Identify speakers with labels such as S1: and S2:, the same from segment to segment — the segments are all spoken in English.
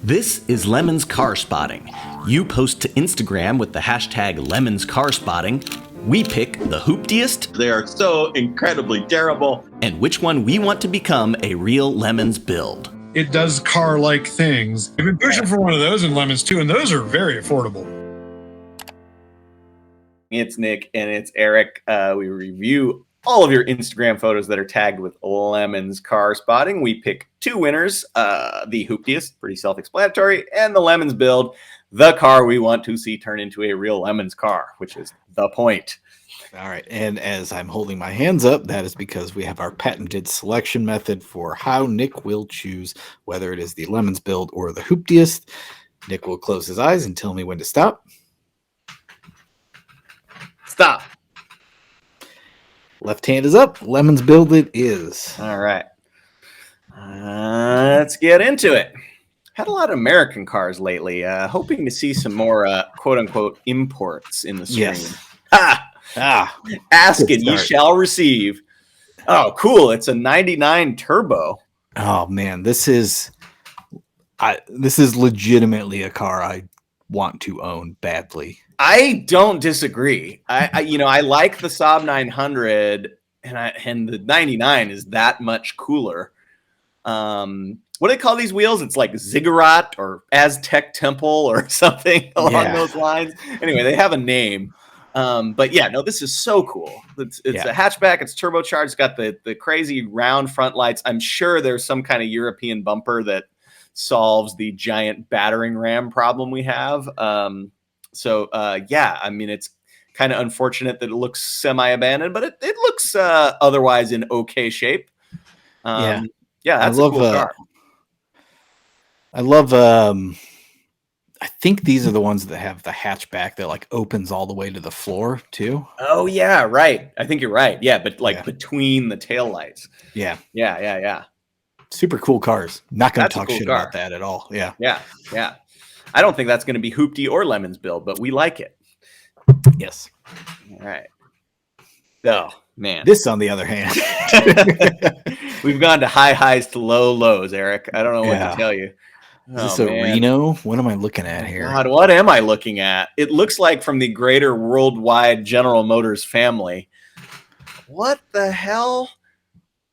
S1: This is Lemon's Car Spotting. You post to Instagram with the hashtag Lemon's Car Spotting. We pick the hooptiest.
S2: They are so incredibly terrible.
S1: And which one we want to become a real Lemon's build.
S3: It does car-like things. I've been pushing for one of those in Lemons too, and those are very affordable.
S2: It's Nick and it's Eric. We review all of your Instagram photos that are tagged with Lemon's Car Spotting. We pick two winners, the hooptiest, pretty self-explanatory, and the Lemon's build, the car we want to see turn into a real Lemon's car, which is the point.
S4: All right, and as I'm holding my hands up, that is because we have our patented selection method for how Nick will choose whether it is the Lemon's build or the hooptiest. Nick will close his eyes and tell me when to stop.
S2: Stop.
S4: Left hand is up. Lemon's build it is.
S2: All right. Let's get into it. Had a lot of American cars lately. Hoping to see some more quote-unquote imports in the stream.
S4: Yes.
S2: Ask and you shall receive. Oh, cool. It's a 99 turbo.
S4: Oh, man. This is legitimately a car I want to own badly.
S2: I don't disagree. I like the Saab 900, and the 99 is that much cooler. What do they call these wheels? It's like Ziggurat or Aztec Temple or something along those lines. Anyway, they have a name. But yeah, no, this is so cool. It's a hatchback. It's turbocharged. It's got the crazy round front lights. I'm sure there's some kind of European bumper that solves the giant battering ram problem we have. I mean, it's kind of unfortunate that it looks semi-abandoned, but it looks otherwise in okay shape. That's a cool car.
S4: I love I think these are the ones that have the hatchback that like opens all the way to the floor too.
S2: Oh yeah, right. I think you're right. Yeah, but between the taillights.
S4: Yeah.
S2: Super
S4: cool cars. Not going to talk shit about that at all. Yeah.
S2: I don't think that's going to be hoopty or Lemon's build, but we like it.
S4: Yes.
S2: All right. Oh, man.
S4: This, on the other hand.
S2: We've gone to high highs to low lows, Eric. I don't know what to tell you.
S4: Is this a Reno? What am I looking at here?
S2: God, what am I looking at? It looks like from the greater worldwide General Motors family. What the hell?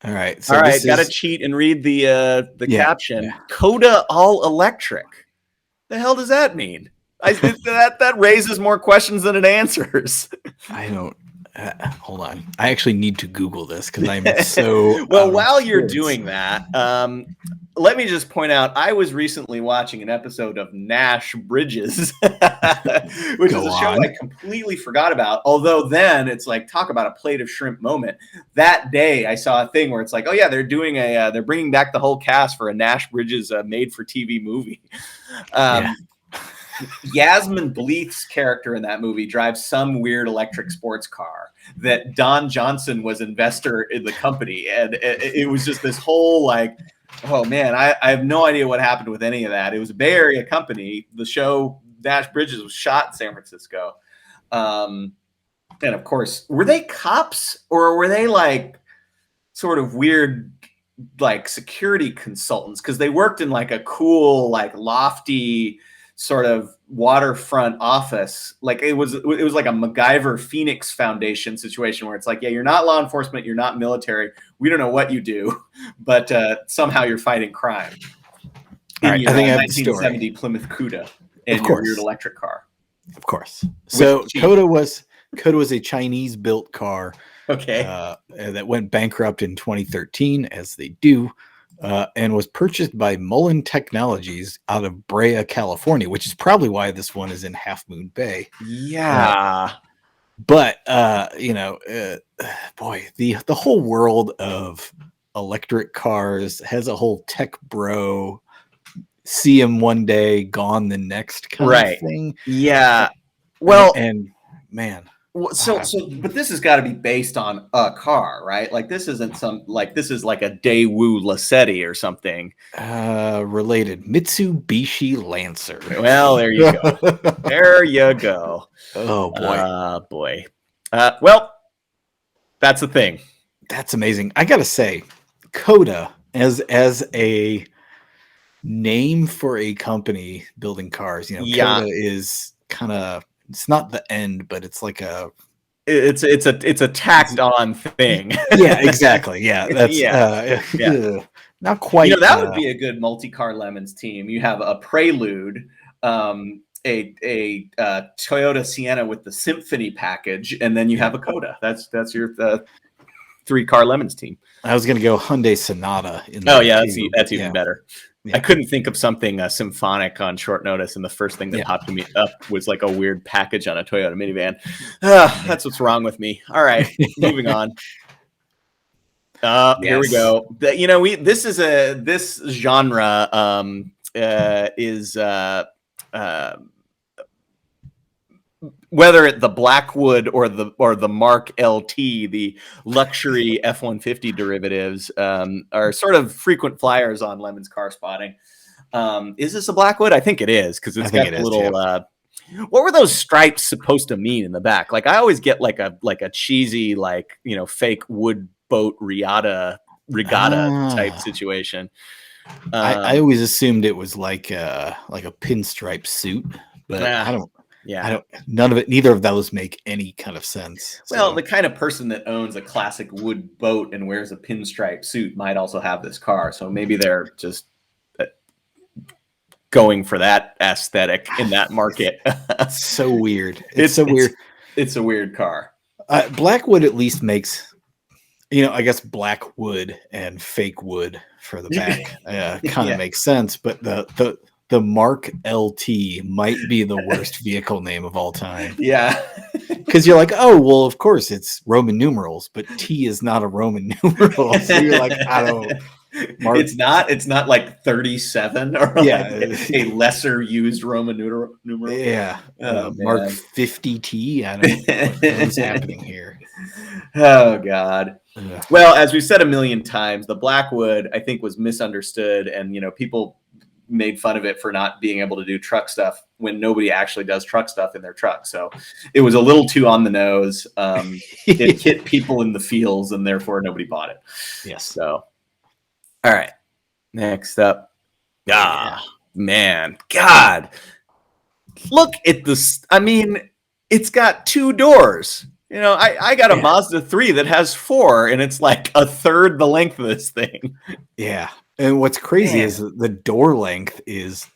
S4: All right.
S2: So got to cheat and read the caption. Yeah. Coda all electric. The hell does that mean? That raises more questions than it answers.
S4: I don't. Hold on. I actually need to Google this because I'm so.
S2: Well, while you're doing that, let me just point out I was recently watching an episode of Nash Bridges, which is a show I completely forgot about. Although then it's like, talk about a plate of shrimp moment. That day I saw a thing where it's like, oh yeah, they're doing they're bringing back the whole cast for a Nash Bridges made-for-TV movie. Yasmin Bleeth's character in that movie drives some weird electric sports car that Don Johnson was investor in the company. And it was just this whole like, oh man, I have no idea what happened with any of that. It was a Bay Area company. The show Nash Bridges was shot in San Francisco. And of course, were they cops or were they like sort of weird, like security consultants? Because they worked in like a cool, like lofty sort of waterfront office. Like it was like a MacGyver Phoenix Foundation situation where it's like, yeah, you're not law enforcement, you're not military, we don't know what you do, but somehow you're fighting crime.
S4: All right, I think I have the story.
S2: 1970 Plymouth Cuda and your weird electric car.
S4: Of course. So Coda was a Chinese built car.
S2: Okay.
S4: That went bankrupt in 2013, as they do. And was purchased by Mullen Technologies out of Brea, California, which is probably why this one is in Half Moon Bay.
S2: Yeah.
S4: Boy, the whole world of electric cars has a whole tech bro, see him one day, gone the next kind of thing.
S2: Yeah. Well,
S4: and man.
S2: So, but this has got to be based on a car, right? Like this isn't this is like a Daewoo Lacetti or something.
S4: Related Mitsubishi Lancer.
S2: Well, there you go. There you go.
S4: Oh
S2: boy. Well, that's the thing.
S4: That's amazing. I gotta say, Coda as a name for a company building cars.
S2: Yeah.
S4: Coda is kind of, it's not the end, but it's like
S2: it's a tacked on thing.
S4: Yeah, exactly. Yeah, that's
S2: yeah.
S4: Not quite.
S2: That would be a good multi-car Lemons team. You have a Prelude, a Toyota Sienna with the Symphony package, and then you have a Coda. That's your 3-car Lemons team.
S4: I was going to go Hyundai Sonata.
S2: That's even better. Yeah. I couldn't think of something symphonic on short notice, and the first thing that popped me up was like a weird package on a Toyota minivan. That's what's wrong with me. All right, moving on. Here we go. This genre is whether the Blackwood or the Mark LT, the luxury F-150 derivatives, are sort of frequent flyers on Lemon's car spotting. Is this a Blackwood? I think it is, because it's got a little. What were those stripes supposed to mean in the back? Like I always get like a cheesy fake wood boat regatta type situation.
S4: I always assumed it was like a pinstripe suit, but I don't. Yeah, neither of those make any kind of sense.
S2: Well, the kind of person that owns a classic wood boat and wears a pinstripe suit might also have this car. So maybe they're just going for that aesthetic in that market.
S4: So weird. It's so weird.
S2: It's a weird car.
S4: Blackwood at least makes, I guess Blackwood and fake wood for the back kind of makes sense. But the Mark LT might be the worst vehicle name of all time.
S2: Yeah.
S4: Because you're like, oh, well, of course it's Roman numerals, but T is not a Roman numeral. So you're like, I don't.
S2: Mark. It's not like 37 or a lesser used Roman numeral.
S4: Yeah. Mark 50T. I don't know what's happening here.
S2: Oh, God. Ugh. Well, as we've said a million times, the Blackwood, I think, was misunderstood. And, people made fun of it for not being able to do truck stuff when nobody actually does truck stuff in their truck. So it was a little too on the nose. It hit people in the feels, and therefore nobody bought it.
S4: Yes.
S2: So, all right. Next up. Man. God. Look at this. I mean, it's got 2 doors. I got a Mazda 3 that has 4, and it's like a third the length of this thing.
S4: Yeah. And what's crazy is the door length is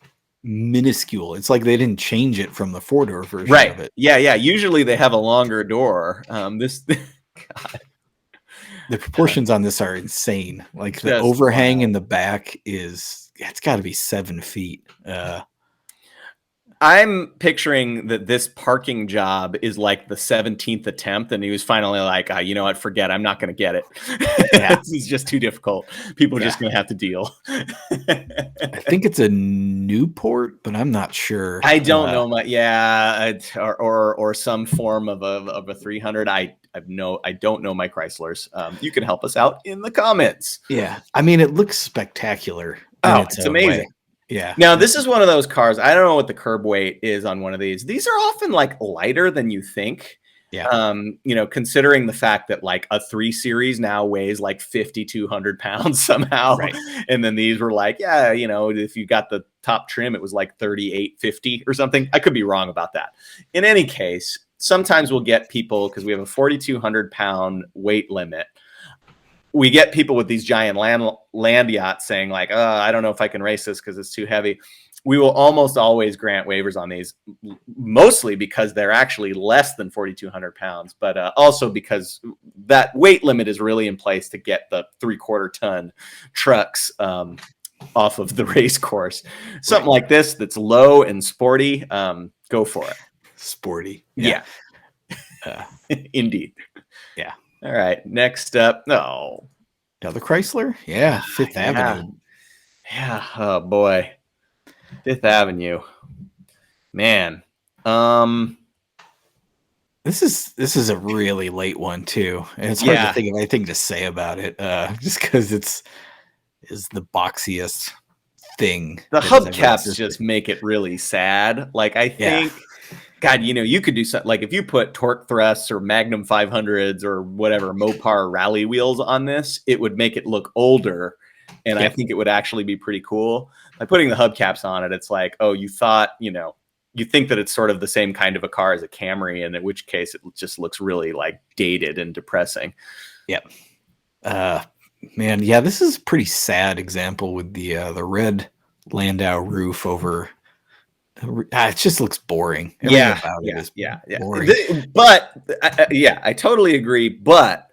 S4: minuscule. It's like they didn't change it from the 4-door version of it.
S2: Yeah. Usually they have a longer door. God.
S4: The proportions on this are insane. Like the overhang in the back it's got to be 7 feet.
S2: I'm picturing that this parking job is like the 17th attempt, and he was finally like, you know what, forget it. I'm not going to get it. This is just too difficult. People are just going to have to deal.
S4: I think it's a Newport, but I'm not sure.
S2: I don't know or some form of a 300. I don't know my Chryslers. You can help us out in the comments.
S4: Yeah, I mean, it looks spectacular.
S2: It's amazing.
S4: Way. Yeah.
S2: Now, this is one of those cars. I don't know what the curb weight is on one of these. These are often like lighter than you think.
S4: Yeah.
S2: Considering the fact that like a 3 Series now weighs like 5,200 pounds somehow.
S4: Right.
S2: And then these were like, if you got the top trim, it was like 3,850 or something. I could be wrong about that. In any case, sometimes we'll get people, because we have a 4,200 pound weight limit. We get people with these giant land yachts saying like, I don't know if I can race this because it's too heavy. We will almost always grant waivers on these, mostly because they're actually less than 4,200 pounds, but also because that weight limit is really in place to get the 3/4 ton trucks off of the race course. Something like this that's low and sporty, go for it.
S4: Sporty.
S2: Yeah. Indeed.
S4: Yeah.
S2: All right, next up.
S4: Another Chrysler? Yeah, Fifth Avenue.
S2: Yeah. Oh boy, Fifth Avenue. Man.
S4: This is a really late one too, and it's hard to think of anything to say about it, just because is the boxiest thing.
S2: The hubcaps just make it really sad. Like I think. God, you could do something like if you put torque thrusts or Magnum 500s or whatever Mopar rally wheels on this, it would make it look older. And I think it would actually be pretty cool. by putting the hubcaps on it, it's like, oh, you thought, you think that it's sort of the same kind of a car as a Camry, and in which case it just looks really like dated and depressing.
S4: Yep. Man, yeah, this is a pretty sad example with the red Landau roof over. It just looks boring. Everything about it is boring.
S2: But I totally agree. But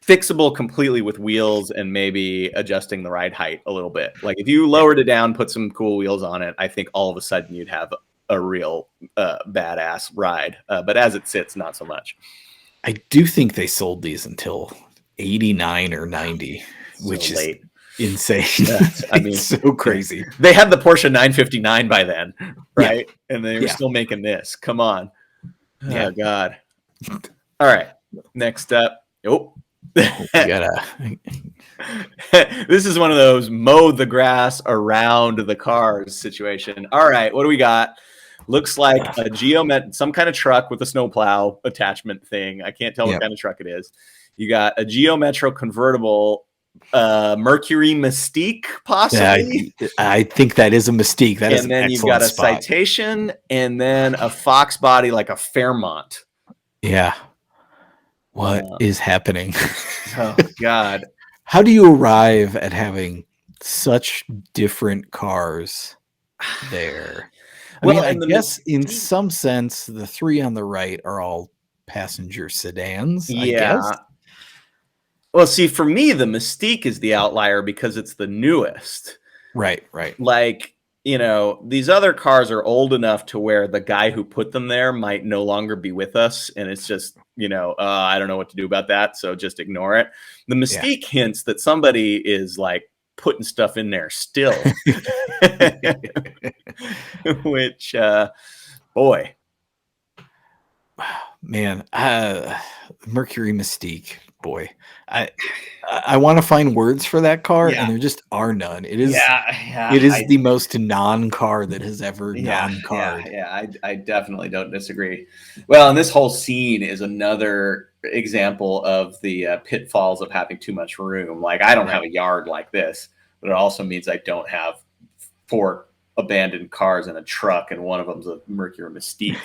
S2: fixable completely with wheels and maybe adjusting the ride height a little bit. Like if you lowered it down, put some cool wheels on it, I think all of a sudden you'd have a real badass ride. But as it sits, not so much.
S4: I do think they sold these until 89 or 90, which is late. Insane. I mean, so crazy.
S2: They had the Porsche 959 by then, right? Yeah. And they were still making this. Come on. Oh, God. All right. Next up. This is one of those mow the grass around the cars situation. All right. What do we got? Looks like a some kind of truck with a snowplow attachment thing. I can't tell what kind of truck it is. You got a Geo Metro convertible, Mercury Mystique, possibly.
S4: I think that is a Mystique. That is an excellent spot. And then you've got a Citation, and then a Fox body like a Fairmont. Yeah. What is happening?
S2: Oh God!
S4: How do you arrive at having such different cars there? I guess in some sense, the three on the right are all passenger sedans. I guess.
S2: Well, see, for me, the Mystique is the outlier because it's the newest.
S4: Right.
S2: Like, these other cars are old enough to where the guy who put them there might no longer be with us. And it's just, I don't know what to do about that. So just ignore it. The Mystique hints that somebody is like putting stuff in there still. Which, boy.
S4: Man, Mercury Mystique. Boy, I want to find words for that car, and there just are none. It is the most non-car that has ever non-carred.
S2: I definitely don't disagree. Well, and this whole scene is another example of the pitfalls of having too much room. Like I don't have a yard like this, but it also means I don't have 4 abandoned cars in a truck, and one of them's a Mercury Mystique.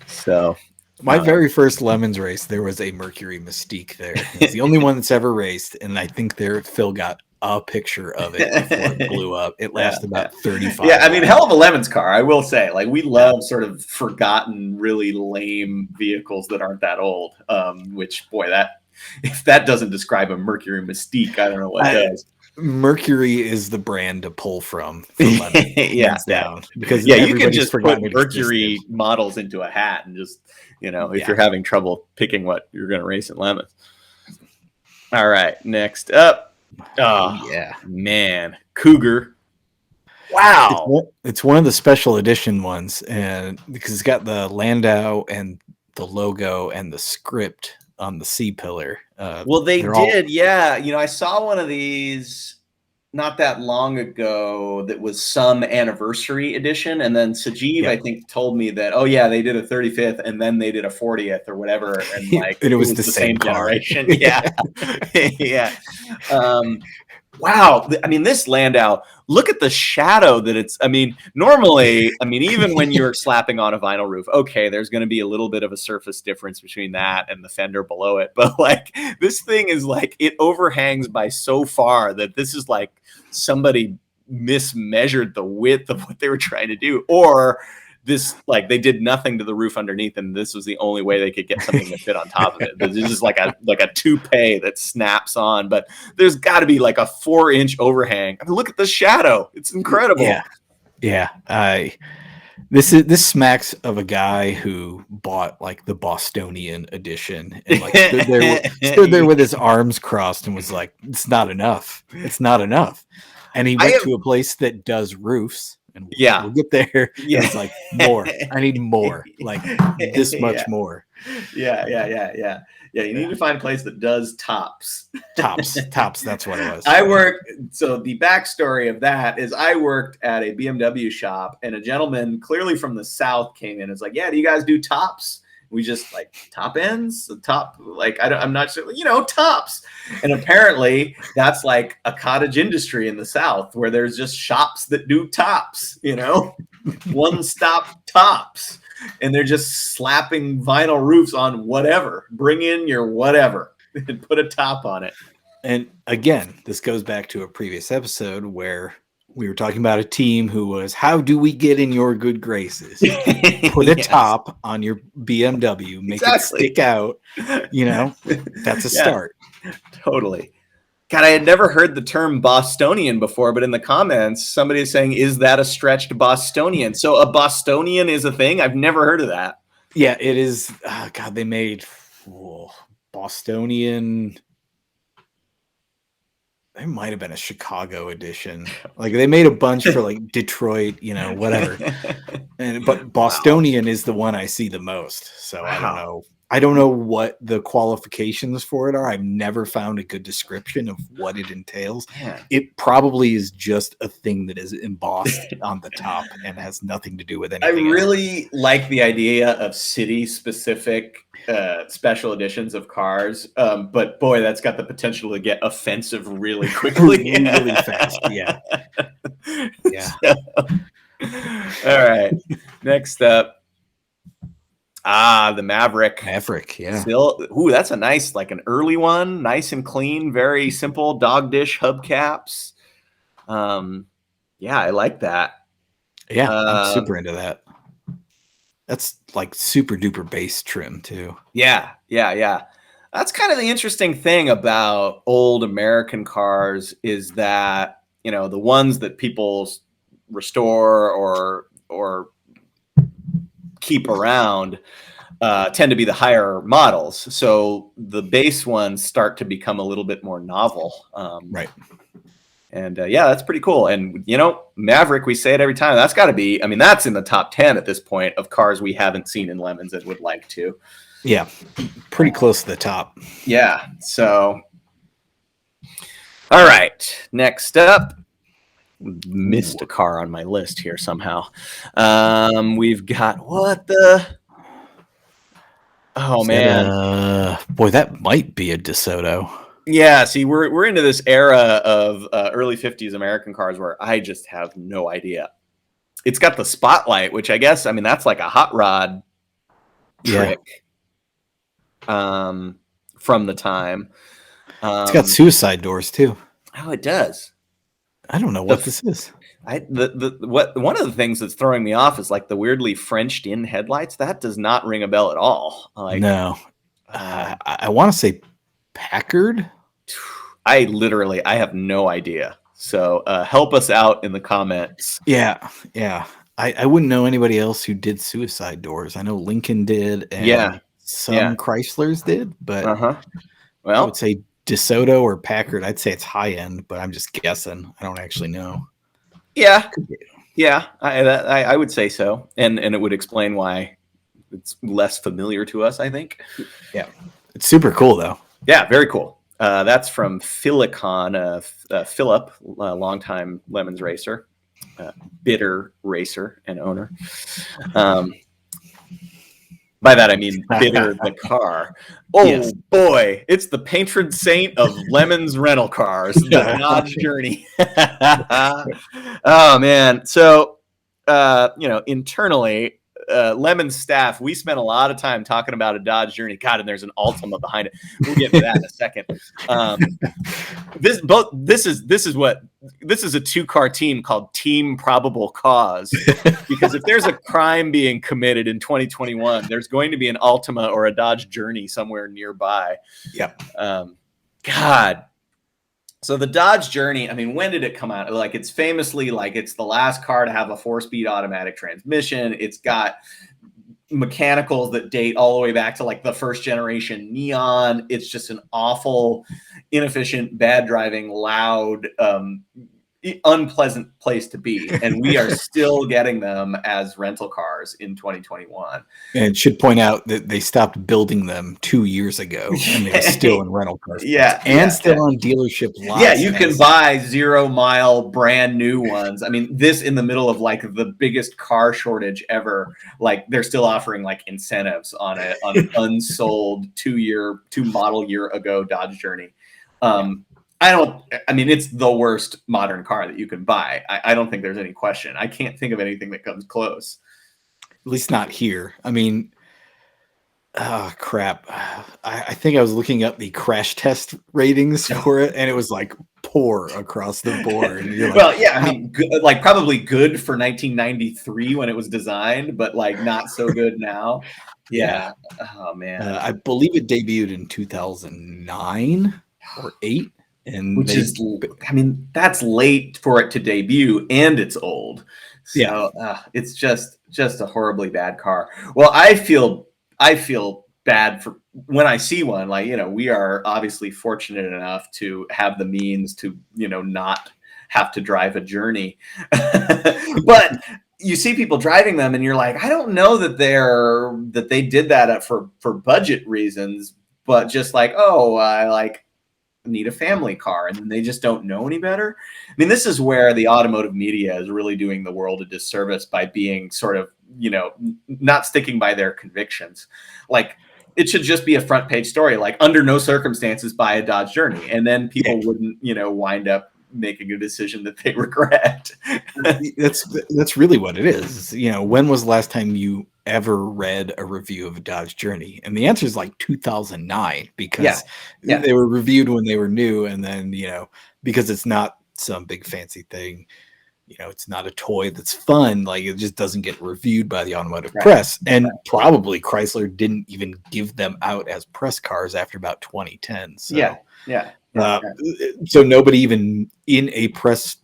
S2: So.
S4: My very first Lemons race, there was a Mercury Mystique there. It's the only one that's ever raced, and I think Phil got a picture of it before it blew up. It lasted about 35
S2: Yeah, I mean, hell of a Lemons car, I will say. Like, we love sort of forgotten, really lame vehicles that aren't that old, which, boy, if that doesn't describe a Mercury Mystique, I don't know what does.
S4: Mercury is the brand to pull from Lemons, down. Because
S2: you can just put Mercury models into a hat and just... if you're having trouble picking what you're going to race in Lemons. All right, next up. Oh, man. Cougar. Wow.
S4: It's one of the special edition ones, and because it's got the Landau and the logo and the script on the C-pillar.
S2: Well, they did, I saw one of these not that long ago that was some anniversary edition, and then Sajeev I think told me that they did a 35th and then they did a 40th or whatever, and like
S4: and it was the same
S2: generation. Wow. I mean, this Landau, look at the shadow that it's, normally, even when you're slapping on a vinyl roof, okay, there's going to be a little bit of a surface difference between that and the fender below it. But like, this thing is like, it overhangs by so far that this is like somebody mismeasured the width of what they were trying to do. Or this, like, they did nothing to the roof underneath, and this was the only way they could get something to fit on top of it. This is like a toupee that snaps on, but there's got to be like a 4-inch overhang. Look at the shadow; it's incredible.
S4: This smacks of a guy who bought like the Bostonian edition and like stood there with his arms crossed and was like, "It's not enough. It's not enough." And he went to a place that does roofs. And we'll get there. Yeah. It's like more. I need more. Like this much more.
S2: Yeah. You need to find a place that does tops.
S4: Tops. That's what it was.
S2: So the backstory of that is I worked at a BMW shop, and a gentleman clearly from the South came in and was like, "Yeah, do you guys do tops?" We just like top ends, the top, like, I'm not sure, tops. And apparently that's like a cottage industry in the South where there's just shops that do tops, one-stop tops. And they're just slapping vinyl roofs on whatever. Bring in your whatever and put a top on it.
S4: And again, this goes back to a previous episode where we were talking about a team who was, how do we get in your good graces? Put a top on your BMW, make it stick out. That's a start.
S2: Totally. God, I had never heard the term Bostonian before, but in the comments, somebody is saying, is that a stretched Bostonian? So a Bostonian is a thing? I've never heard of that.
S4: Yeah, it is. God, they made Bostonian. There might have been a Chicago edition. Like they made a bunch for like Detroit, whatever. But Bostonian is the one I see the most. So I don't know. I don't know what the qualifications for it are. I've never found a good description of what it entails.
S2: Yeah.
S4: It probably is just a thing that is embossed on the top and has nothing to do with anything.
S2: I really like the idea of city-specific special editions of cars, but boy, that's got the potential to get offensive really quickly.
S4: Really fast. Yeah. Yeah.
S2: All right. Next up. The Maverick.
S4: Yeah.
S2: Still, that's a nice, like an early one, nice and clean, very simple dog dish hubcaps. Yeah, I like that.
S4: Yeah, I'm super into that. That's like super duper bass trim too.
S2: Yeah. That's kind of the interesting thing about old American cars is that, the ones that people restore or keep around tend to be the higher models. So the base ones start to become a little bit more novel.
S4: Right.
S2: And that's pretty cool. And, Maverick, we say it every time. That's got to be, that's in the top 10 at this point of cars we haven't seen in Lemons and would like to.
S4: Yeah. Pretty close to the top.
S2: Yeah. So, all right. Next up. Missed a car on my list here somehow. We've got man.
S4: Boy, that might be a DeSoto.
S2: Yeah, see, we're into this era of early 50s American cars where I just have no idea. It's got the spotlight, which I guess, that's like a hot rod trick from the time.
S4: It's got suicide doors too.
S2: Oh, it does.
S4: I don't know what this is.
S2: One of the things that's throwing me off is like the weirdly Frenched in headlights. That does not ring a bell at all.
S4: No, I want to say Packard.
S2: I have no idea. So help us out in the comments.
S4: Yeah. I wouldn't know anybody else who did suicide doors. I know Lincoln did, and some Chryslers did, but
S2: well,
S4: I would say DeSoto or Packard. I'd say it's high end, but I'm just guessing. I don't actually know.
S2: Yeah, I would say so, and it would explain why it's less familiar to us, I think.
S4: Yeah, it's super cool though.
S2: Yeah, very cool. That's from Philicon, Philip, a longtime Lemons racer, bitter racer and owner. By that I mean bitter the car. Oh yes. Boy, it's the patron saint of Lemons rental cars, the Dodge Journey. Oh man, so internally, Lemons staff, we spent a lot of time talking about a Dodge Journey. God, and there's an Altima behind it. We'll get to that in a second. This is a two-car team called Team Probable Cause, because if there's a crime being committed in 2021, there's going to be an Altima or a Dodge Journey somewhere nearby.
S4: Yep.
S2: God. So the Dodge Journey, when did it come out? Like, it's famously, like, it's the last car to have a 4-speed automatic transmission. It's got mechanicals that date all the way back to, like, the first generation Neon. It's just an awful, inefficient, bad driving, loud, unpleasant place to be, and we are still getting them as rental cars in 2021.
S4: And should point out that they stopped building them 2 years ago, and they're still in rental cars. Still on dealership lots.
S2: Yeah, you can buy 0 mile brand new ones. I mean, this in the middle of like the biggest car shortage ever. Like they're still offering like incentives on an unsold 2 model year ago Dodge Journey. I mean, it's the worst modern car that you can buy. I don't think there's any question. I can't think of anything that comes close.
S4: At least not here. I mean, crap. I think I was looking up the crash test ratings for it, and it was like poor across the board. Like,
S2: well, yeah, I mean, like probably good for 1993 when it was designed, but like not so good now. Yeah. Oh man.
S4: I believe it debuted in 2009 or 8. And
S2: which is, I mean, that's late for it to debut, and it's old. So it's just a horribly bad car. Well, I feel bad for when I see one. Like, you know, we are obviously fortunate enough to have the means to, you know, not have to drive a Journey. But you see people driving them, and you're like, I don't know that they did that for budget reasons, but just like, oh, I like need a family car, and they just don't know any better. I mean, this is where the automotive media is really doing the world a disservice by being sort of, you know, not sticking by their convictions. Like, it should just be a front page story, like under no circumstances buy a Dodge Journey, and then people wouldn't, you know, wind up making a decision that they regret.
S4: That's really what it is. You know, when was the last time you ever read a review of a Dodge Journey? And the answer is like 2009, because they were reviewed when they were new, and then, you know, because it's not some big fancy thing, you know, it's not a toy that's fun, like it just doesn't get reviewed by the automotive press. And probably Chrysler didn't even give them out as press cars after about 2010. So so nobody even in a press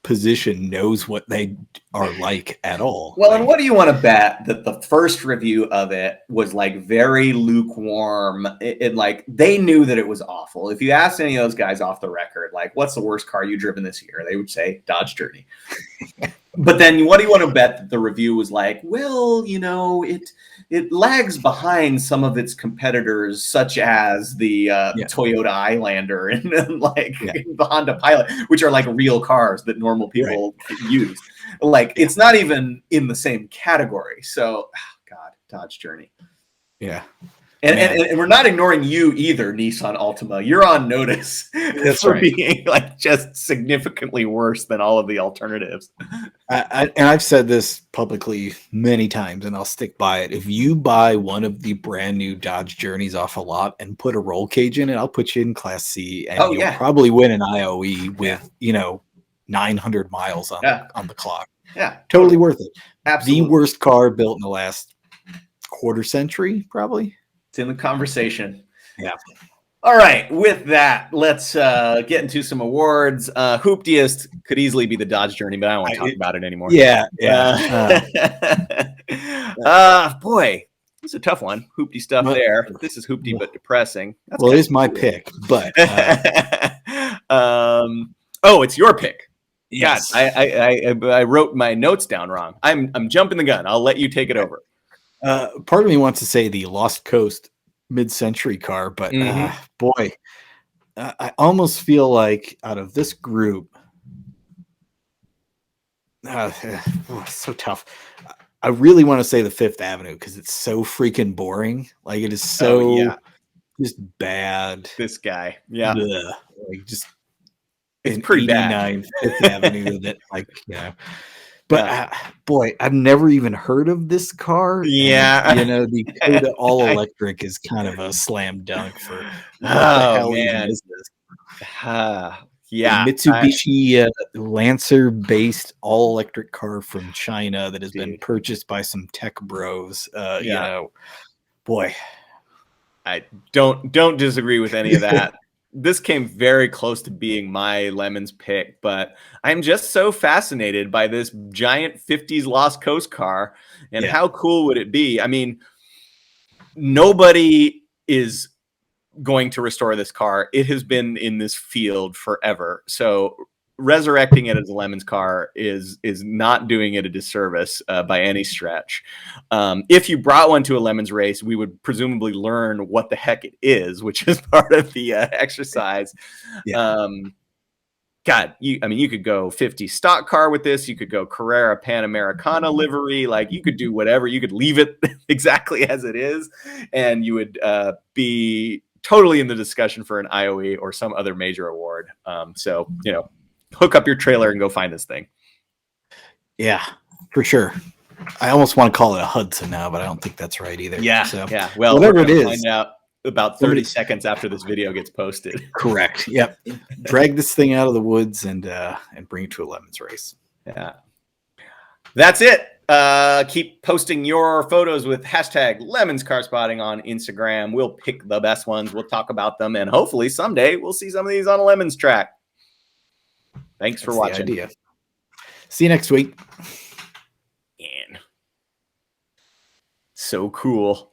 S4: position knows what they are like at all.
S2: Well, and what do you want to bet that the first review of it was like very lukewarm? It like they knew that it was awful. If you asked any of those guys off the record, like, what's the worst car you've driven this year? They would say Dodge Journey. But then what do you want to bet that the review was like, well, you know, it lags behind some of its competitors, such as the Toyota Highlander and like the Honda Pilot, which are like real cars that normal people use. Like, it's not even in the same category. So, God, Dodge Journey.
S4: Yeah.
S2: And we're not ignoring you either, Nissan Altima. You're on notice for being like just significantly worse than all of the alternatives.
S4: And I've said this publicly many times, and I'll stick by it. If you buy one of the brand new Dodge Journeys off a lot and put a roll cage in it, I'll put you in Class C, and you'll probably win an IOE with, you know, 900 miles on the clock.
S2: Yeah.
S4: Totally worth it.
S2: Absolutely.
S4: The worst car built in the last quarter century, probably.
S2: It's in the conversation.
S4: Yeah.
S2: All right. With that, let's get into some awards. Hooptiest could easily be the Dodge Journey, but I don't want to talk about it anymore.
S4: Yeah.
S2: Boy, it's a tough one. Hoopty stuff there. This is hoopty but depressing.
S4: That's it is my pick, but
S2: oh, it's your pick.
S4: Yes.
S2: God, I wrote my notes down wrong. I'm jumping the gun. I'll let you take it over.
S4: Part of me wants to say the Lost Coast mid-century car, but boy, I almost feel like out of this group, so tough. I really want to say the Fifth Avenue because it's so freaking boring. Like, it is so just bad.
S2: This guy,
S4: like just
S2: it's pretty bad.
S4: Fifth Avenue that, like, But boy, I've never even heard of this car.
S2: Yeah,
S4: and, you know, the Coda all electric is kind of a slam dunk for.
S2: Oh man,
S4: is this? Mitsubishi Lancer-based all electric car from China that has been purchased by some tech bros. You know, boy,
S2: I don't disagree with any of that. This came very close to being my Lemons pick, but I'm just so fascinated by this giant 50s Lost Coast car, and how cool would it be? I mean, nobody is going to restore this car. It has been in this field forever. So resurrecting it as a Lemons car is not doing it a disservice by any stretch. If you brought one to a Lemons race, we would presumably learn what the heck it is, which is part of the exercise.
S4: Yeah.
S2: God, you could go 50 stock car with this. You could go Carrera Panamericana livery. Like, you could do whatever. You could leave it exactly as it is, and you would be totally in the discussion for an IOE or some other major award. So, hook up your trailer and go find this thing.
S4: Yeah, for sure. I almost want to call it a Hudson now, but I don't think that's right either.
S2: Yeah.
S4: So,
S2: Yeah. Well,
S4: whatever it is,
S2: find out about 30 seconds after this video gets posted.
S4: Correct. Yep. Drag this thing out of the woods and bring it to a Lemons race.
S2: Yeah. That's it. Keep posting your photos with hashtag Lemons Car Spotting on Instagram. We'll pick the best ones. We'll talk about them. And hopefully someday we'll see some of these on a Lemons track. Thanks for watching.
S4: Idea. See you next week.
S2: Man. So cool.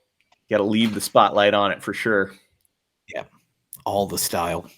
S2: Got to leave the spotlight on it for sure.
S4: Yeah. All the style.